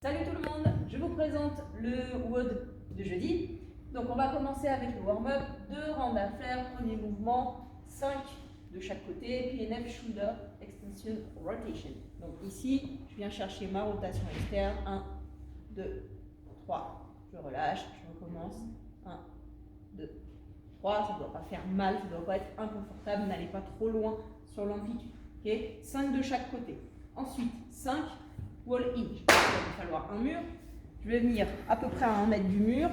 Salut tout le monde, je vous présente le WOD de jeudi. Donc on va commencer avec le warm-up, 2 rounds à faire, premier mouvement, 5 de chaque côté, PNF Shoulder Extension Rotation. Donc ici, je viens chercher ma rotation externe, 1, 2, 3, je relâche, je recommence, 1, 2, 3, ça ne doit pas faire mal, ça ne doit pas être inconfortable, n'allez pas trop loin sur l'amplitude. Okay, 5 de chaque côté. Ensuite, 5 wall hinge. Il va me falloir un mur. Je vais venir à peu près à 1 mètre du mur,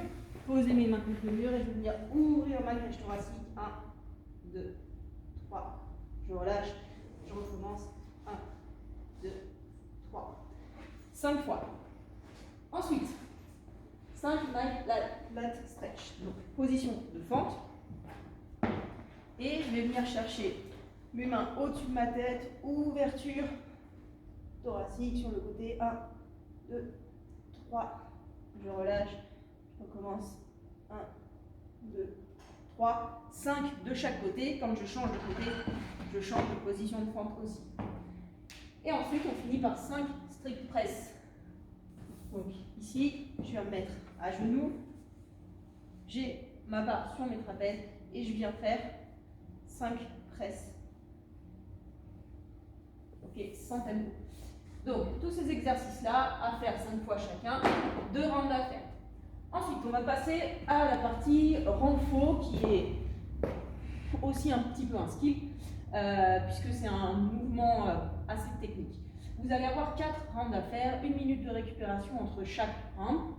poser mes mains contre le mur et je vais venir ouvrir ma cage thoracique. 1, 2, 3. Je relâche, je recommence. 1, 2, 3. 5 fois. Ensuite, 5 lat stretch. Donc, position de fente. Et je vais venir chercher mes mains au-dessus de ma tête, ouverture thoracique sur le côté. 1, 2, 3. Je relâche, je recommence. 1, 2, 3, 5 de chaque côté. Quand je change de côté, je change de position de fente aussi. Et ensuite, on finit par 5 strict press. Donc ici, je viens me mettre à genoux. J'ai ma barre sur mes trapèzes et je viens faire 5 press. Ok, sans tempo. Donc, tous ces exercices-là, à faire 5 fois chacun, 2 rounds à faire. Ensuite, on va passer à la partie renfo, qui est aussi un petit peu un skill, puisque c'est un mouvement assez technique. Vous allez avoir 4 rounds à faire, 1 minute de récupération entre chaque round.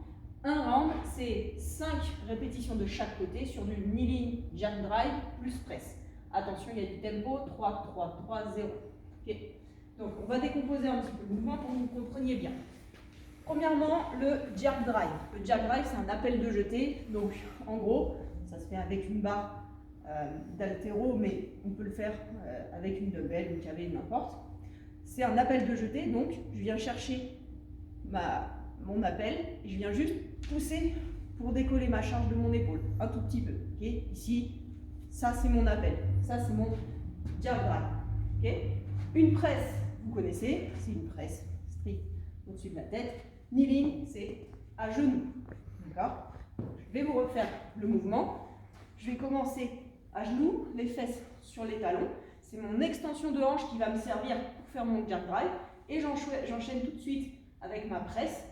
Un round, c'est 5 répétitions de chaque côté sur du kneeling jab drive plus press. Attention, il y a du tempo, 3, 3, 3, 0. Okay. Donc, on va décomposer un petit peu le mouvement pour que vous compreniez bien. Premièrement, le jab drive. Le jab drive, c'est un appel de jeté. Donc, en gros, ça se fait avec une barre d'haltéro, mais on peut le faire avec une dumbbell, une cavée, n'importe. C'est un appel de jeté. Donc, je viens chercher mon appel et je viens juste pousser pour décoller ma charge de mon épaule. Un tout petit peu. Okay. Ici, ça, c'est mon appel. Ça, c'est mon jab drive. Okay. Une presse, vous connaissez, c'est une presse stricte au-dessus de la tête. Kneeling, c'est à genoux. D'accord? Je vais vous refaire le mouvement. Je vais commencer à genoux, les fesses sur les talons. C'est mon extension de hanche qui va me servir pour faire mon jab drive. Et j'enchaîne tout de suite avec ma presse,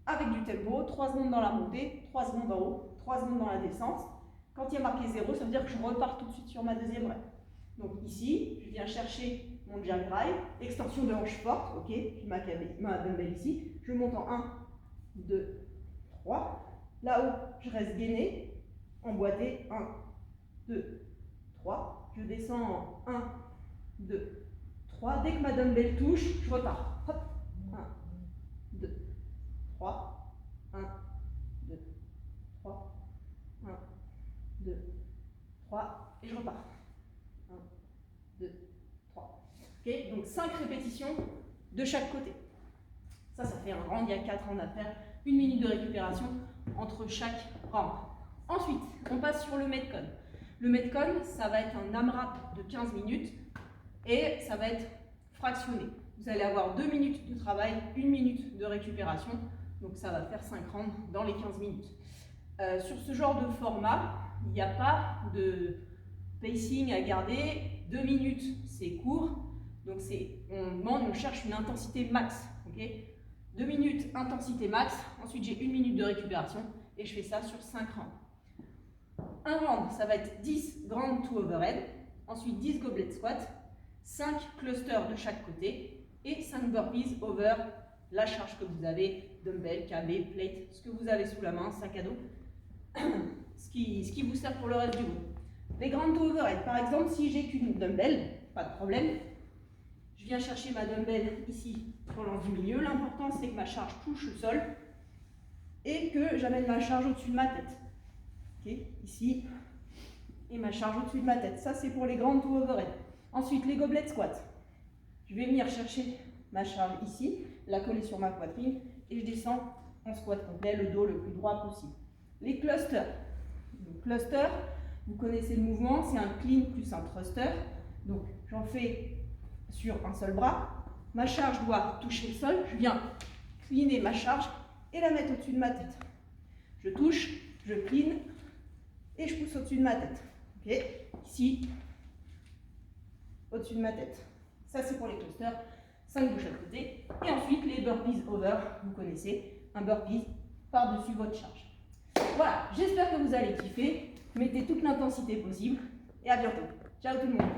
avec du tempo, 3 secondes dans la montée, 3 secondes en haut, 3 secondes dans la descente. Quand il y a marqué 0, ça veut dire que je repars tout de suite sur ma deuxième rep. Donc ici, je viens chercher mon jab drive, extension de hanche forte, ok, puis ma dumbbell ici, je monte en 1, 2, 3, là-haut, je reste gainé, emboîté, 1, 2, 3, je descends en 1, 2, 3, dès que ma dumbbell touche, je repars, hop, 1, 2, 3, 1, 2, 3, 1, 2, 3, et je repars, 1, 2, 3. Okay, donc 5 répétitions de chaque côté. Ça fait un round, il y a 4 rounds à faire, 1 minute de récupération entre chaque round. Ensuite, on passe sur le Metcon. Le Metcon, ça va être un AMRAP de 15 minutes et ça va être fractionné. Vous allez avoir 2 minutes de travail, 1 minute de récupération, donc ça va faire 5 rounds dans les 15 minutes. Sur ce genre de format, il n'y a pas de pacing à garder. 2 minutes, c'est court. Donc, on cherche une intensité max. Okay, 2 minutes, intensité max. Ensuite, j'ai 1 minute de récupération. Et je fais ça sur 5 rounds. Un round, ça va être 10 ground to overhead. Ensuite, 10 goblet squat. 5 clusters de chaque côté. Et 5 burpees over la charge que vous avez. Dumbbell, KB, plate, ce que vous avez sous la main, sac à dos. ce qui vous sert pour le reste du groupe. Les ground to overhead, par exemple, si j'ai qu'une dumbbell, pas de problème. Je viens chercher ma dumbbell ici sur l'angle du milieu. L'important, c'est que ma charge touche le sol et que j'amène ma charge au-dessus de ma tête. Okay, ici, et ma charge au-dessus de ma tête. Ça, c'est pour les ground to overhead. Ensuite, les goblet squats. Je vais venir chercher ma charge ici, la coller sur ma poitrine et je descends en squat complet, le dos le plus droit possible. Les clusters. Le cluster, vous connaissez le mouvement, c'est un clean plus un thruster. Donc, j'en fais sur un seul bras. Ma charge doit toucher le sol. Je viens cleaner ma charge et la mettre au-dessus de ma tête. Je touche, je clean et je pousse au-dessus de ma tête. Ok, ici, au-dessus de ma tête. Ça, c'est pour les clusters, 5 de chaque côté. Et ensuite, les burpees over, vous connaissez, un burpee par-dessus votre charge. Voilà, j'espère que vous allez kiffer. Mettez toute l'intensité possible et à bientôt. Ciao tout le monde.